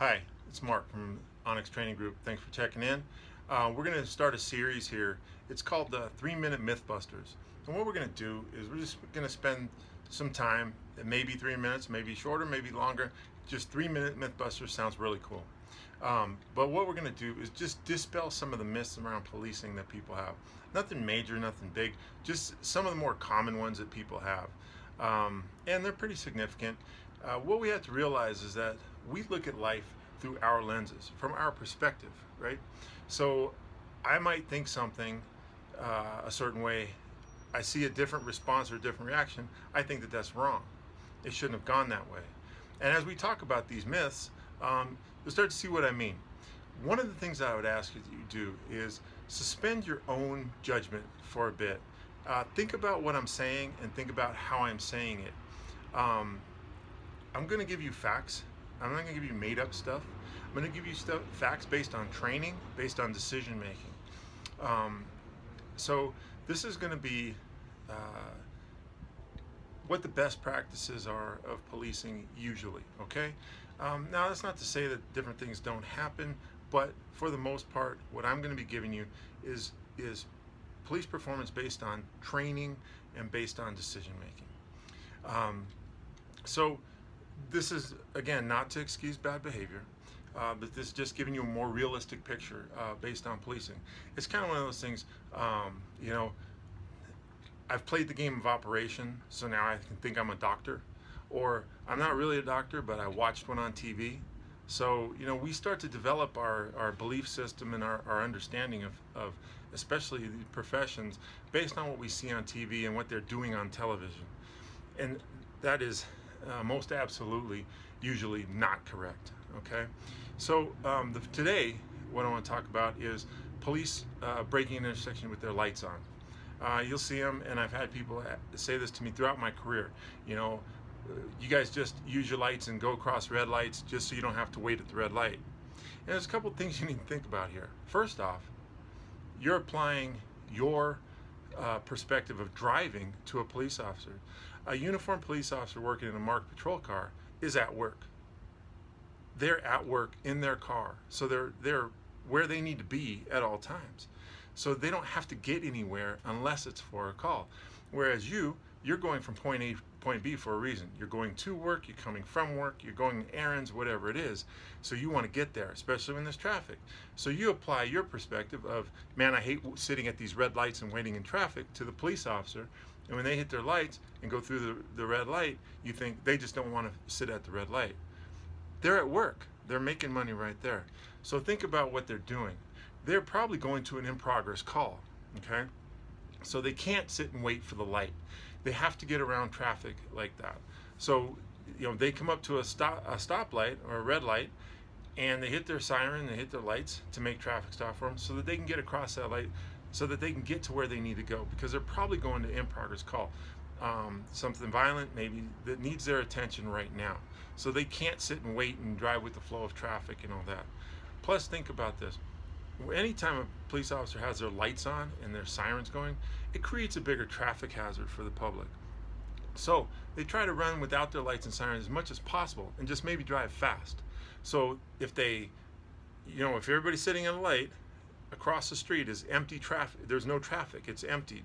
Hi, it's Mark from Onyx Training Group. Thanks for checking in. We're going to start a series here. It's called the 3-Minute Mythbusters. And what we're going to do is we're just going to spend some time, maybe 3 minutes, maybe shorter, maybe longer. Just 3-minute Mythbusters sounds really cool. But what we're going to do is just dispel some of the myths around policing that people have. Nothing major, nothing big, just some of the more common ones that people have. And they're pretty significant. What we have to realize is that we look at life through our lenses, from our perspective, right? So I might think something a certain way. I see a different response or a different reaction. I think that that's wrong. It shouldn't have gone that way. And as we talk about these myths, you'll start to see what I mean. One of the things I would ask you to do is suspend your own judgment for a bit. Think about what I'm saying and think about how I'm saying it. I'm going to give you facts. I'm not going to give you made up stuff. I'm going to give you facts based on training, based on decision making. So this is going to be what the best practices are of policing usually, okay? Now that's not to say that different things don't happen, but for the most part, what I'm going to be giving you is police performance based on training and based on decision making. So this is, again, not to excuse bad behavior, but this is just giving you a more realistic picture based on policing. It's kind of one of those things, I've played the game of operation, so now I can think I'm a doctor. Or I'm not really a doctor, but I watched one on TV. So, we start to develop our belief system and our understanding of especially the professions based on what we see on TV and what they're doing on television. And that is most absolutely usually not correct, okay? So today, what I want to talk about is police breaking an intersection with their lights on. You'll see them, and I've had people say this to me throughout my career. You guys just use your lights and go across red lights just so you don't have to wait at the red light. And there's a couple things you need to think about here. First off, you're applying your perspective of driving to a police officer. A uniformed police officer working in a marked patrol car is at work. They're at work in their car, so they're where they need to be at all times. So they don't have to get anywhere unless it's for a call. Whereas you're going from point A to point B for a reason. You're going to work, you're coming from work, you're going errands, whatever it is. So you want to get there, especially when there's traffic. So you apply your perspective of, man, I hate sitting at these red lights and waiting in traffic, to the police officer. And when they hit their lights and go through the red light, you think they just don't want to sit at the red light. They're at work. They're making money right there. So think about what they're doing. They're probably going to an in-progress call, okay? So they can't sit and wait for the light. They have to get around traffic like that. So, they come up to a stoplight or a red light, and they hit their siren, they hit their lights to make traffic stop for them so that they can get across that light, so that they can get to where they need to go, because they're probably going to in-progress call. Something violent maybe that needs their attention right now. So they can't sit and wait and drive with the flow of traffic and all that. Plus, think about this. Anytime a police officer has their lights on and their sirens going, it creates a bigger traffic hazard for the public. So they try to run without their lights and sirens as much as possible and just maybe drive fast. So if if everybody's sitting at a light, across the street is empty traffic. There's no traffic. It's empty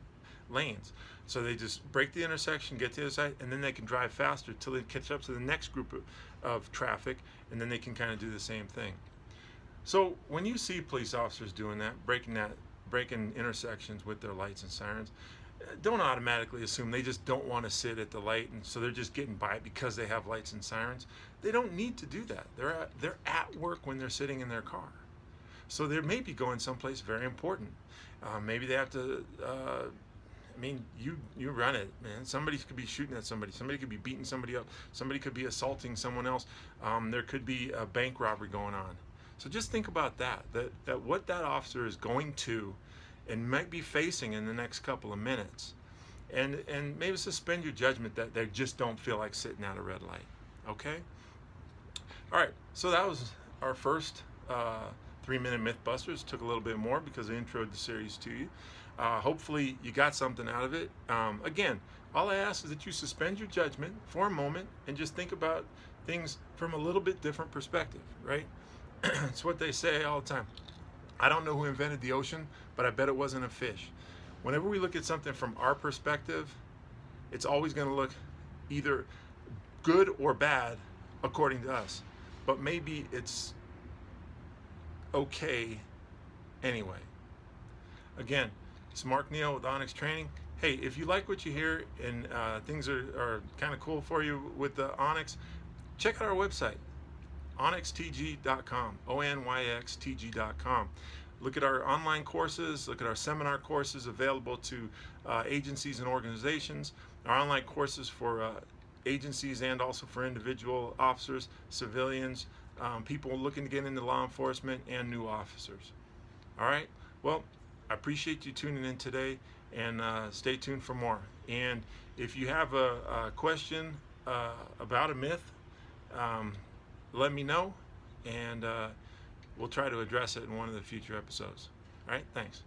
lanes. So they just break the intersection, get to the other side, and then they can drive faster till they catch up to the next group of traffic, and then they can kind of do the same thing. So when you see police officers doing that, breaking intersections with their lights and sirens, don't automatically assume they just don't want to sit at the light, and so they're just getting by because they have lights and sirens. They don't need to do that. They're at work when they're sitting in their car. So they may be going someplace very important. Maybe they have to, you run it, man. Somebody could be shooting at somebody. Somebody could be beating somebody up. Somebody could be assaulting someone else. There could be a bank robbery going on. So just think about that what that officer is going to and might be facing in the next couple of minutes. And maybe suspend your judgment that they just don't feel like sitting at a red light. Okay? All right, so that was our first 3-minute Mythbusters. Took a little bit more because I introed the series to you. Hopefully you got something out of it. Again, all I ask is that you suspend your judgment for a moment and just think about things from a little bit different perspective, right? It's what they say all the time. I don't know who invented the ocean, but I bet it wasn't a fish. Whenever we look at something from our perspective, it's always going to look either good or bad according to us. But maybe it's okay anyway. Again, it's Mark Neal with Onyx Training. Hey, if you like what you hear and things are kind of cool for you with the Onyx, check out our website, onyxtg.com, onyxtg.com. Look at our online courses, look at our seminar courses available to agencies and organizations, our online courses for agencies and also for individual officers, civilians, people looking to get into law enforcement, and new officers. All right? Well, I appreciate you tuning in today, and stay tuned for more. And if you have a question about a myth, let me know, and we'll try to address it in one of the future episodes. All right, thanks.